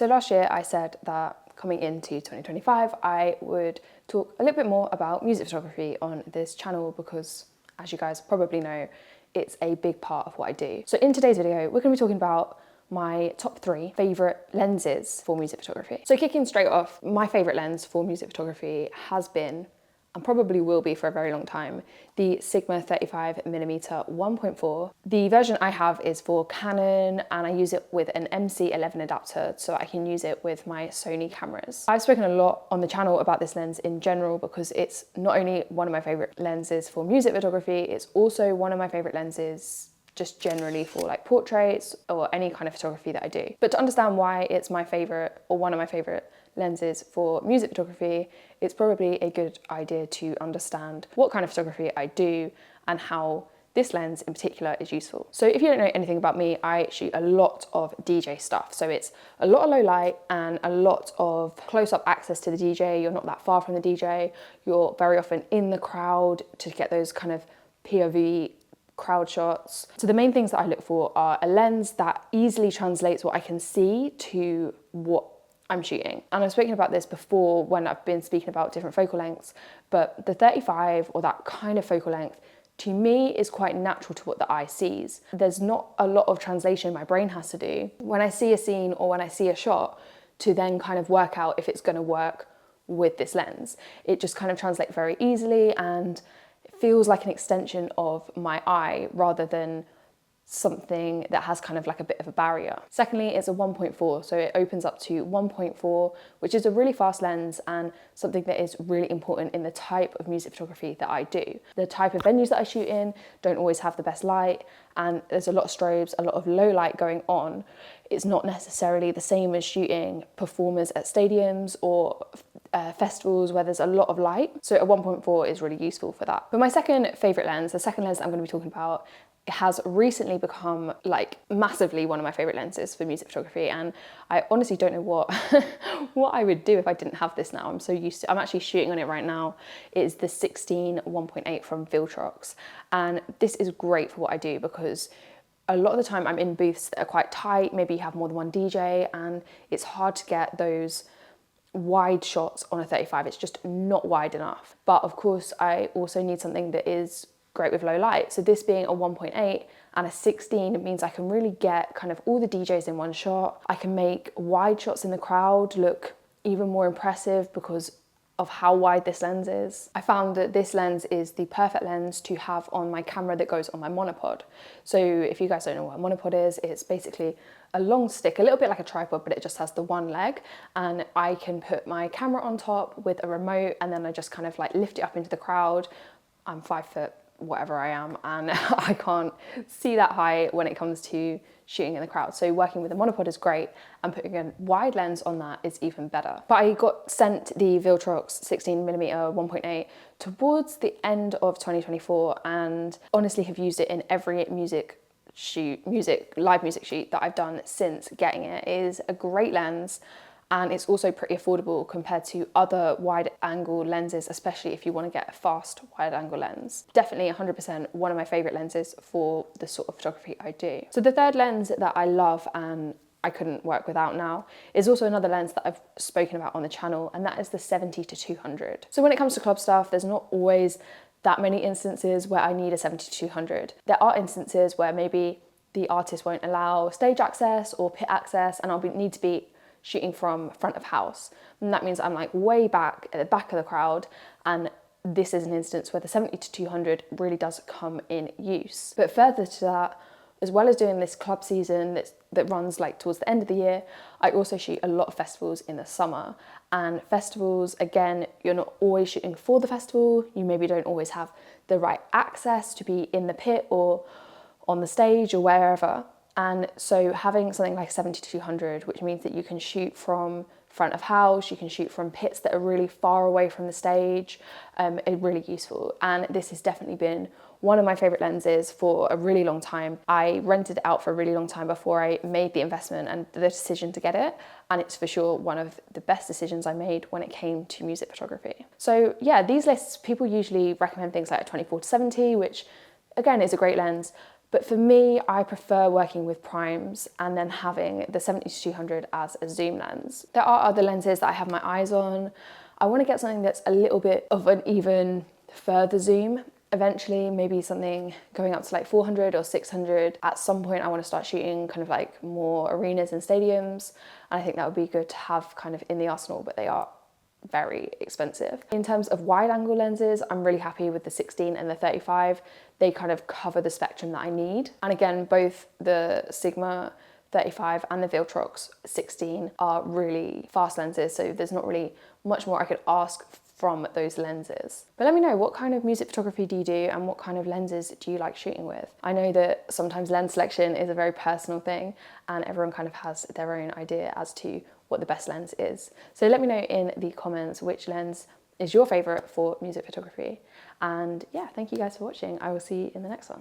So last year I said that coming into 2025, I would talk a little bit more about music photography on this channel because, as you guys probably know, it's a big part of what I do. So in today's video, we're going to be talking about my top 3 favourite lenses for music photography. So kicking straight off, my favourite lens for music photography has been, and probably will be for a very long time, the Sigma 35mm 1.4. The version I have is for Canon and I use it with an MC11 adapter so I can use it with my Sony cameras. I've spoken a lot on the channel about this lens in general because it's not only one of my favourite lenses for music photography, it's also one of my favourite lenses just generally for like portraits or any kind of photography that I do. But to understand why it's my favourite or one of my favourite lenses for music photography, it's probably a good idea to understand what kind of photography I do and how this lens in particular is useful. So if you don't know anything about me, I shoot a lot of DJ stuff. So it's a lot of low light and a lot of close-up access to the DJ. You're not that far from the DJ. You're very often in the crowd to get those kind of POV crowd shots. So the main things that I look for are a lens that easily translates what I can see to what I'm shooting. And I've spoken about this before when I've been speaking about different focal lengths, but the 35 or that kind of focal length to me is quite natural to what the eye sees. There's not a lot of translation my brain has to do when I see a scene or when I see a shot to then kind of work out if it's going to work with this lens. It just kind of translates very easily and it feels like an extension of my eye rather than something that has kind of like a bit of a barrier. Secondly, it's a 1.4, so it opens up to 1.4, which is a really fast lens and something that is really important in the type of music photography that I do. The type of venues that I shoot in don't always have the best light and there's a lot of strobes, a lot of low light going on. It's not necessarily the same as shooting performers at stadiums or festivals where there's a lot of light. So a 1.4 is really useful for that. But my second favourite lens, the second lens that I'm going to be talking about, it has recently become like massively one of my favourite lenses for music photography, and I honestly don't know what what I would do if I didn't have this now. I'm so used to, I'm actually shooting on it right now. It's the 16 1.8 from Viltrox, and this is great for what I do because a lot of the time I'm in booths that are quite tight, maybe you have more than one DJ, and it's hard to get those wide shots on a 35. It's just not wide enough. But of course I also need something that is great with low light. So this being a 1.8 and a 16 means I can really get kind of all the DJs in one shot. I can make wide shots in the crowd look even more impressive because of how wide this lens is. I found that this lens is the perfect lens to have on my camera that goes on my monopod. So if you guys don't know what a monopod is, it's basically a long stick, a little bit like a tripod, but it just has the one leg, and I can put my camera on top with a remote and then I just kind of like lift it up into the crowd. I'm 5 foot whatever I am and I can't see that high when it comes to shooting in the crowd. So working with a monopod is great and putting a wide lens on that is even better. But I got sent the Viltrox 16mm 1.8 towards the end of 2024 and honestly have used it in every live music shoot that I've done since getting it. It is a great lens. And it's also pretty affordable compared to other wide angle lenses, especially if you want to get a fast wide angle lens. Definitely 100% one of my favorite lenses for the sort of photography I do. So the third lens that I love and I couldn't work without now is also another lens that I've spoken about on the channel, and that is the 70-200. So when it comes to club stuff, there's not always that many instances where I need a 70-200. There are instances where maybe the artist won't allow stage access or pit access and I'll need to be shooting from front of house, and that means I'm like way back at the back of the crowd, and this is an instance where the 70-200 really does come in use. But further to that, as well as doing this club season that runs like towards the end of the year, I also shoot a lot of festivals in the summer, and festivals, again, you're not always shooting for the festival, you maybe don't always have the right access to be in the pit or on the stage or wherever. And so having something like 70-200, which means that you can shoot from front of house, you can shoot from pits that are really far away from the stage, is really useful. And this has definitely been one of my favorite lenses for a really long time. I rented it out for a really long time before I made the investment and the decision to get it. And it's for sure one of the best decisions I made when it came to music photography. So yeah, these lists, people usually recommend things like a 24-70, which again is a great lens. But for me, I prefer working with primes and then having the 70-200 as a zoom lens. There are other lenses that I have my eyes on. I want to get something that's a little bit of an even further zoom. Eventually, maybe something going up to like 400 or 600. At some point, I want to start shooting kind of like more arenas and stadiums. And I think that would be good to have kind of in the arsenal, but they are very expensive. In terms of wide angle lenses, I'm really happy with the 16 and the 35. They kind of cover the spectrum that I need. And again, both the Sigma 35 and the Viltrox 16 are really fast lenses, so there's not really much more I could ask from those lenses. But let me know, what kind of music photography do you do and what kind of lenses do you like shooting with? I know that sometimes lens selection is a very personal thing and everyone kind of has their own idea as to what the best lens is. So let me know in the comments which lens is your favorite for music photography. And yeah, thank you guys for watching. I will see you in the next one.